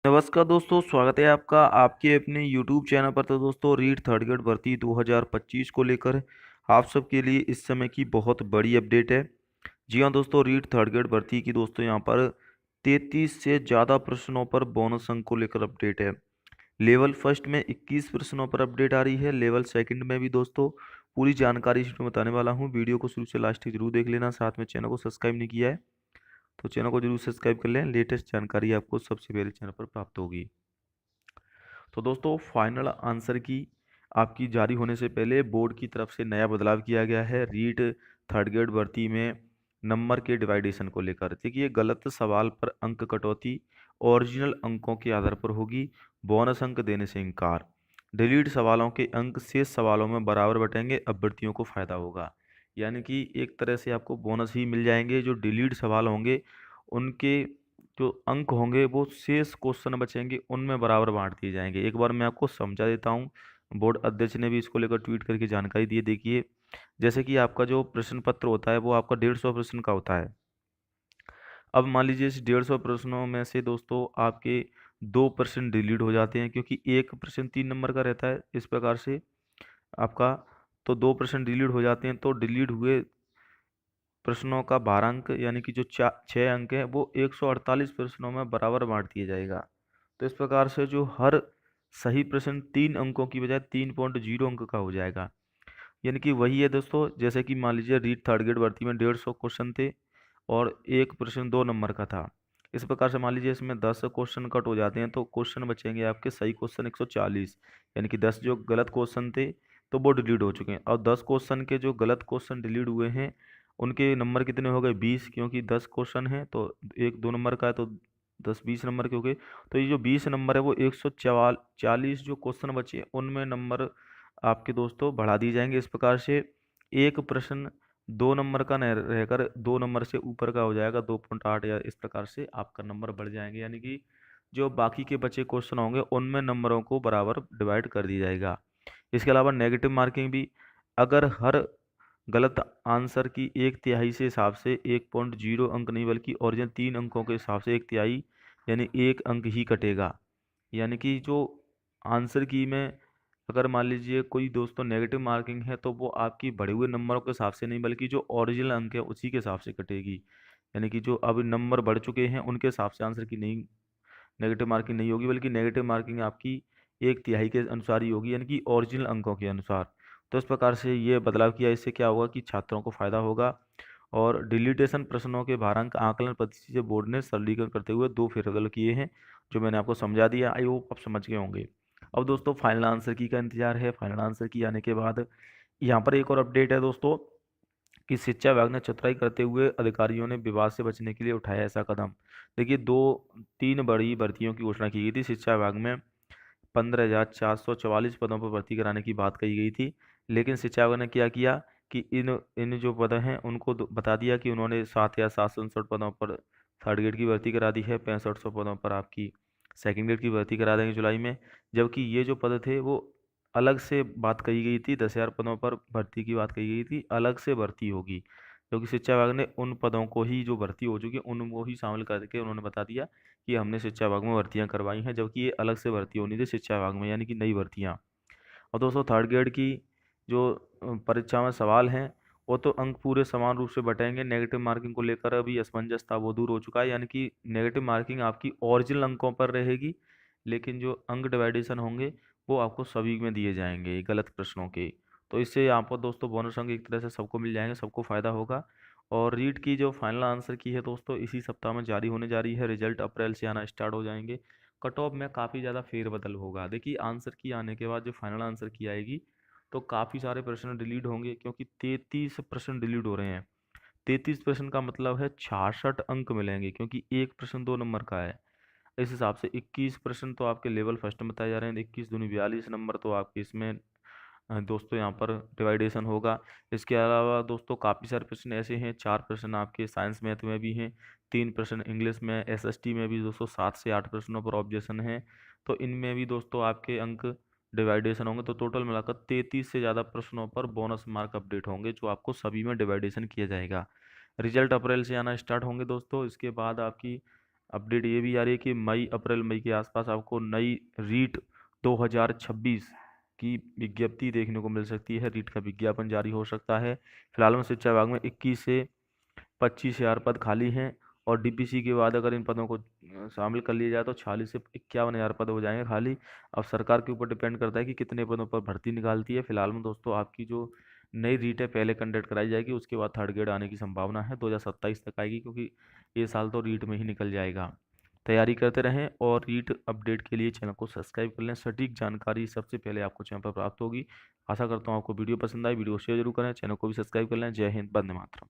नमस्कार दोस्तों, स्वागत है आपका आपके अपने YouTube चैनल पर। तो दोस्तों, रीट थर्ड ग्रेड भर्ती 2025 को लेकर आप सबके लिए इस समय की बहुत बड़ी अपडेट है। जी हाँ दोस्तों, रीट थर्ड ग्रेड भर्ती की दोस्तों यहाँ पर 33 से ज़्यादा प्रश्नों पर बोनस अंक को लेकर अपडेट है। लेवल फर्स्ट में 21 प्रश्नों पर अपडेट आ रही है। लेवल सेकंड में भी दोस्तों पूरी जानकारी इसमें बताने वाला हूँ। वीडियो को शुरू से लास्ट तक जरूर देख लेना। साथ में चैनल को सब्सक्राइब नहीं किया है तो चैनल को जरूर सब्सक्राइब कर लें। लेटेस्ट जानकारी आपको सबसे पहले चैनल पर प्राप्त होगी। तो दोस्तों, फाइनल आंसर की आपकी जारी होने से पहले बोर्ड की तरफ से नया बदलाव किया गया है रीट थर्ड ग्रेड भर्ती में नंबर के डिवाइडेशन को लेकर। देखिए, गलत सवाल पर अंक कटौती ओरिजिनल अंकों के आधार पर होगी। बोनस अंक देने से इनकार। डिलीट सवालों के अंक शेष सवालों में बराबर बटेंगे। अभ्यर्थियों को फायदा होगा। यानी कि एक तरह से आपको बोनस ही मिल जाएंगे। जो डिलीट सवाल होंगे उनके जो अंक होंगे वो शेष क्वेश्चन बचेंगे उनमें बराबर बांट दिए जाएंगे। एक बार मैं आपको समझा देता हूँ। बोर्ड अध्यक्ष ने भी इसको लेकर ट्वीट करके जानकारी दी है। देखिए, जैसे कि आपका जो प्रश्न पत्र होता है वो आपका 150 प्रश्न का होता है। अब मान लीजिए इस 150 प्रश्नों में से दोस्तों आपके 2% डिलीट हो जाते हैं, क्योंकि एक प्रश्न 3 नंबर का रहता है इस प्रकार से आपका। तो 2% डिलीट हो जाते हैं, तो डिलीट हुए प्रश्नों का भारांक यानी कि जो 6 अंक है वो 148 प्रश्नों में बराबर बांट दिया जाएगा। तो इस प्रकार से जो हर सही प्रश्न 3 अंकों की बजाय 3.0 अंक का हो जाएगा। यानी कि वही है दोस्तों, जैसे कि मान लीजिए रीट थर्ड ग्रेड भर्ती में 150 क्वेश्चन थे और एक प्रश्न 2 नंबर का था। इस प्रकार से मान लीजिए इसमें 10 क्वेश्चन कट हो जाते हैं तो क्वेश्चन बचेंगे आपके सही क्वेश्चन 140। यानी कि 10 जो गलत क्वेश्चन थे तो वो डिलीट हो चुके हैं, और 10 क्वेश्चन के जो गलत क्वेश्चन डिलीट हुए हैं उनके नंबर कितने हो गए? 20, क्योंकि 10 क्वेश्चन है तो एक 2 नंबर का है तो 10 20 नंबर के हो गए। तो ये जो 20 नंबर है वो 140 जो क्वेश्चन बचे उनमें नंबर आपके दोस्तों बढ़ा दिए जाएंगे। इस प्रकार से एक प्रश्न 2 नंबर का नहीं रहकर 2 नंबर से ऊपर का हो जाएगा, 2.8, या इस प्रकार से आपका नंबर बढ़ जाएंगे। यानी कि जो बाकी के बचे क्वेश्चन होंगे उनमें नंबरों को बराबर डिवाइड कर दिया जाएगा। इसके अलावा नेगेटिव मार्किंग भी, अगर हर गलत आंसर की 1/3 से हिसाब से 1.0 अंक नहीं बल्कि ओरिजिनल 3 अंकों के हिसाब से 1/3 यानी 1 अंक ही कटेगा। यानी कि जो आंसर की में अगर मान लीजिए कोई दोस्तों नेगेटिव मार्किंग है तो वो आपकी बढ़े हुए नंबरों के हिसाब से नहीं बल्कि जो ओरिजिनल अंक है उसी के हिसाब से कटेगी। यानी कि जो अब नंबर बढ़ चुके हैं उनके हिसाब से आंसर की नहीं, नेगेटिव मार्किंग नहीं होगी, बल्कि नेगेटिव मार्किंग आपकी 1/3 के अनुसार ही होगी, यानी कि ओरिजिनल अंकों के अनुसार। तो इस प्रकार से ये बदलाव किया। इससे क्या होगा कि छात्रों को फायदा होगा। और डिलीटेशन प्रश्नों के भारांक आकलन पद्धति से बोर्ड ने सरलीकरण करते हुए 2 फेरबदल किए हैं, जो मैंने आपको समझा दिया। आई होप आप समझ गए होंगे। अब दोस्तों, फाइनल आंसर की का इंतजार है। फाइनल आंसर की आने के बाद यहाँ पर एक और अपडेट है दोस्तों कि शिक्षा विभाग ने चतुराई करते हुए अधिकारियों ने विवाद से बचने के लिए उठाया ऐसा कदम। देखिए, 2-3 बड़ी भर्तियों की घोषणा की गई थी। शिक्षा विभाग में 15,444 पदों पर भर्ती कराने की बात कही गई थी, लेकिन शिक्षा विभाग ने क्या किया कि इन इन जो पद हैं उनको बता दिया कि उन्होंने 7,769 पदों पर थर्ड ग्रेड की भर्ती करा दी है। 6500 पदों पर आपकी सेकंड ग्रेड की भर्ती करा देंगे जुलाई में। जबकि ये जो पद थे वो अलग से बात कही गई थी। 10,000 पदों पर भर्ती की बात कही गई थी, अलग से भर्ती होगी। क्योंकि शिक्षा विभाग ने उन पदों को ही जो भर्ती हो चुकी है उनको ही शामिल करके उन्होंने बता दिया कि हमने शिक्षा विभाग में भर्तियां करवाई हैं, जबकि ये अलग से भर्ती होनी थी शिक्षा विभाग में, यानी कि नई भर्तियां। और दोस्तों, थर्ड ग्रेड की जो परीक्षा में सवाल हैं वो तो अंक पूरे समान रूप से बटेंगे। नेगेटिव मार्किंग को लेकर अभी असमंजस था वो दूर हो चुका है। यानी कि नेगेटिव मार्किंग आपकी ओरिजिनल अंकों पर रहेगी, लेकिन जो अंक डिवाइडेशन होंगे वो आपको सभी में दिए जाएंगे गलत प्रश्नों के। तो इससे आपको दोस्तों बोनस अंक एक तरह से सबको मिल जाएंगे, सबको फायदा होगा। और रीट की जो फाइनल आंसर की है दोस्तों इसी सप्ताह में जारी होने जा रही है। रिजल्ट अप्रैल से आना स्टार्ट हो जाएंगे। कट ऑफ में काफ़ी ज़्यादा फेरबदल होगा। देखिए, आंसर की आने के बाद जो फाइनल आंसर की आएगी तो काफ़ी सारे प्रश्न डिलीट होंगे, क्योंकि 33 प्रश्न डिलीट हो रहे हैं। 33 प्रश्न का मतलब है 66 अंक मिलेंगे, क्योंकि एक प्रश्न 2 नंबर का है। इस हिसाब से 21 प्रश्न तो आपके लेवल फर्स्ट में बताए जा रहे हैं। 21 दूनी 42 नंबर तो आपके इसमें दोस्तों यहाँ पर डिवाइडेशन होगा। इसके अलावा दोस्तों काफ़ी सारे प्रश्न ऐसे हैं। 4 प्रश्न आपके साइंस मैथ में भी हैं, 3 प्रश्न इंग्लिश में, एसएसटी में भी दोस्तों 7 से 8 प्रश्नों पर ऑब्जेक्शन है। तो इनमें भी दोस्तों आपके अंक डिवाइडेशन होंगे। तो टोटल मिलाकर 33 से ज़्यादा प्रश्नों पर बोनस मार्क अपडेट होंगे, जो आपको सभी में डिवाइडेशन किया जाएगा। रिजल्ट अप्रैल से आना स्टार्ट होंगे दोस्तों। इसके बाद आपकी अपडेट ये भी आ रही है कि अप्रैल मई के आसपास आपको नई रीट 2026 की विज्ञप्ति देखने को मिल सकती है। रीट का विज्ञापन जारी हो सकता है। फिलहाल में शिक्षा विभाग में 21 से 25,000 पद खाली हैं और डीपीसी के बाद अगर इन पदों को शामिल कर लिया जाए तो 46 से 51,000 पद हो जाएंगे खाली। अब सरकार के ऊपर डिपेंड करता है कि कितने पदों पर भर्ती निकालती है। फिलहाल में दोस्तों आपकी जो नई रीट है पहले कंडक्ट कराई जाएगी, उसके बाद थर्ड ग्रेड आने की संभावना है 2027 तक आएगी, क्योंकि ये साल तो रीट में ही निकल जाएगा। तैयारी करते रहें और रीट अपडेट के लिए चैनल को सब्सक्राइब कर लें। सटीक जानकारी सबसे पहले आपको चैनल पर प्राप्त होगी। आशा करता हूँ आपको वीडियो पसंद आए। वीडियो शेयर जरूर करें, चैनल को भी सब्सक्राइब कर लें। जय हिंद, वंदे मातरम।